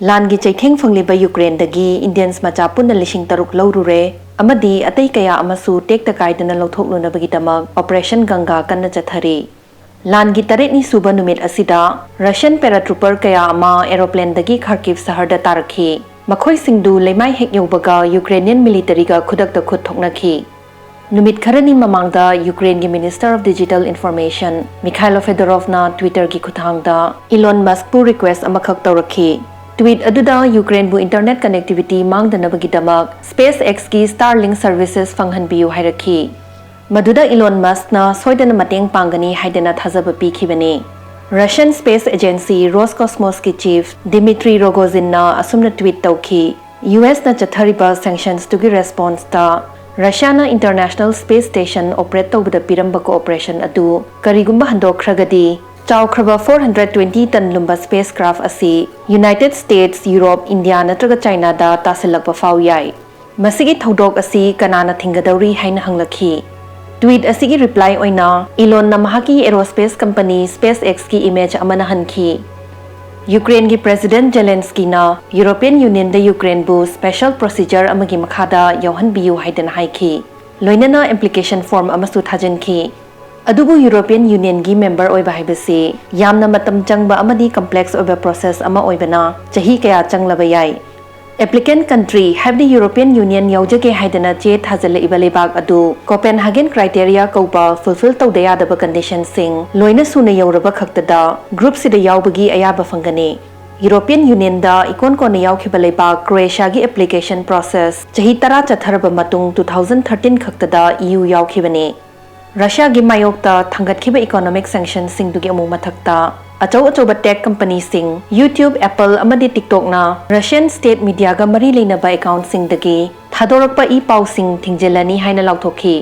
ꯂꯥꯟꯒꯤ ꯆꯩꯊꯦꯡ ꯐꯪꯂꯤꯕ ꯌꯨꯀ꯭ꯔꯦꯟꯗꯒꯤ ꯏꯟꯗꯤꯌꯟꯁ ꯃꯆꯥ ꯄꯨꯟꯅ 6,000 ꯂꯧꯔꯨꯔꯦ ꯑꯃꯗꯤ ꯑꯇꯩ ꯀꯌꯥ ꯑꯃꯁꯨ ꯇꯦꯛꯇ ꯀꯥꯏꯗꯅ ꯂꯧꯊꯣꯛꯂꯨꯅꯕꯒꯤꯗꯃꯛ ꯑꯣꯄꯔꯦꯁꯟ ꯒꯪꯒꯥ ꯀꯟꯅ ꯆꯠꯊꯔꯤ ꯂꯥꯟꯒꯤ 8ꯅꯤ ꯁꯨꯕ ꯅꯨꯃꯤꯠ ꯑꯁꯤꯗ ꯔꯁꯤꯌꯟ ꯄꯦꯔꯥꯇ꯭ꯔꯨꯄꯔ ꯀꯌꯥ ꯑꯃ ꯑꯦꯔꯣꯄ꯭ꯂꯦꯟꯗꯒꯤ ꯈꯥꯔꯀꯤꯚ ꯁꯍꯔꯗ ꯇꯥꯔꯛꯈꯤ ꯃꯈꯣꯏꯁꯤꯡꯗꯨ ꯂꯩꯃꯥꯏ ꯍꯦꯛ ꯌꯧꯕꯒ ꯌꯨꯀ꯭ꯔꯦꯅꯤꯌꯟ ꯃꯤꯂꯤꯇꯔꯤꯒ ꯈꯨꯗꯛꯇ ꯈꯨꯠ ꯊꯣꯛꯅꯈꯤ ꯅꯨꯃꯤꯠ ꯈꯔꯅꯤ ꯃꯃꯥꯡꯗ ꯌꯨꯀ꯭ꯔꯦꯟꯒꯤ minister of digital information Mykhailo ꯐꯦꯗꯣꯔꯣꯚꯅ ꯇ꯭ꯋꯤꯇꯔꯒꯤ ꯈꯨꯠꯊꯥꯡꯗ ꯏꯂꯣꯟ ꯃस्कꯄꯨ ꯔꯤꯀ꯭ꯋꯦꯁ ꯑꯃꯈꯛ ꯇꯧꯔꯛꯈꯤ ट्वीट अदुदा यूक्रेन बु इंटरनेट कनेक्टिविटी मांगदनबगिदमक स्पेस एक्सकी स्टारलिंक सर्विसेस फंगहनबियु हाइरखी मदुदा इलोन मस्कना सोयदन मतेंग पांगनी हाइदना थाजब पीखिबने रशियन स्पेस एजेंसी रोसकॉस्मोस की चीफ दिमित्री रोगोजिनना असुमना ट्वीट तौखी यूएस ना चथरिबा सैंक्शंस टुगी रेस्पॉन्स ता रशियाना इंटरनेशनल स्पेस स्टेशन ऑपरेट तौबदा पिरंबा कोऑपरेशन अदु करिगुंबा हंदोखरगदी चाउख्रबा 420 टन लुम्बा स्पेसक्राफ्ट असी यूनाइटेड स्टेट्स यूरोप इंडिया नत्रगा चाइना दा तासिलकपा फाउ याई मसिगी थौदोक असी कनाना थिंगदौरी हाइना हंगलखी ट्वीट असिगी रिप्लाई ओइना इलोन ना महाकी एरोस्पेस कंपनी स्पेस एक्स की इमेज अमना हनखी यूक्रेन की प्रेसिडेंट जेलेंस्की ना यूरोपियन यूनियन दा यूक्रेन बु स्पेशल प्रोसीजर अमगी मखादा यौहनबियु हाइदन हाइखी लोइनना एप्लीकेशन फॉर्म अमसु थाजनखी अदुबु यूरोपियन यूनियन की मेंबर ओइबा हाइबसे यामना मतम चंगबा अमदी कॉम्प्लेक्स ओइबा प्रोसेस अमा ओइबना चही कया चंगलबा याई एप्लीकेंट कंट्री हाइबदी यूरोपियन यूनियन यौजगे हाइदना चे थाजल इबलेबाग अदु कोपेनहागन क्राइटेरिया कौबा फुलफिल तौदे यादबा कंडीशन सिंग लोइना सुने यौरबा खक्तदा ग्रुप सिदा यावबगी अयाबा फंगने यूरोपियन यूनियन दा इकोन कोन यावखिबा लेबाग क्रोएशिया की एप्लीकेशन प्रोसेस चही 10 चथरबा मतुंग 2013 खक्तदा ईयू यावखिबने रशिया की मायोक्ता थंगतखिबा इकोनॉमिक सैंक्शन सिंगदुगी अमु मथक्ता अचौ अचौबा टेक कंपनी सिंग यूट्यूब एप्पल अमदी टिकटॉक ना रशियन स्टेट मीडिया गा मरी लेनबा अकाउंट सिंगदगी थादोरकपा ई पाउ सिंग थिंगजेलनी हाइना लाउथोखी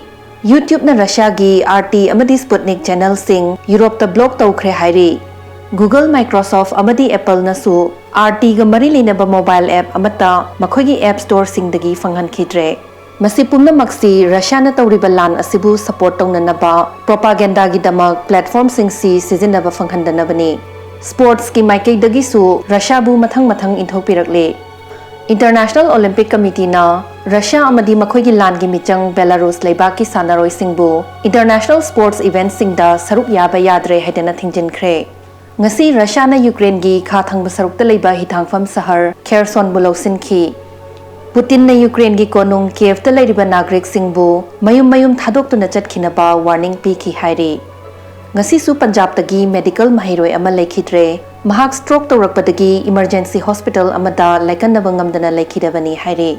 यूट्यूब ना रशिया की आरटी अमदी स्पुतनिक चैनल सिंग यूरोप ता ब्लॉक तौखरे हाइरी गूगल माइक्रोसॉफ्ट अमदी एप्पल नसु आरटी गा मरी लेनबा मोबाइल ऐप अमता मखोगी ऐप स्टोर सिंगदगी फंगहनखिद्रे मसी पुनमक्सी रशियाना तौरिबा लान असिबु सपोर्ट तौननबा प्रोपागेंडागिदमक प्लेटफॉर्म सिंगसी सिजिनबा फंगहनदनबनी स्पोर्ट्स की माइकेदगिसु रशियाबु मथंग मथंग इंथोपिरकले इंटरनेशनल ओलंपिक कमिटी ना रशिया अमदी मखोगी लान की मिचंग बेलारूस लेबाकी सानारोय सिंगबु इंटरनेशनल स्पोर्ट्स इवेंट सिंगदा सरुक याबा याद्रे हैदना थिंजिनख्रे ngasi रशियाना यूक्रेन की खाथंग सरुकता लेबा हिथांगफम सहर खेरसोन बुलौसिनखी पुतिन ने यूक्रेन की कोनुंग कीव लेरिबा नागरिक सिंगबु मयुम मयुम थादोक्तुना चटखिनबा वार्निंग पीखी हाइरे ngasisu पंजाब तगी मेडिकल महिरोय अमा लेखिद्रे महाक स्ट्रोक तौरकपदगी इमरजेंसी हॉस्पिटल अमदा लेकनबा ngamdana लेखिदबनी हाइरे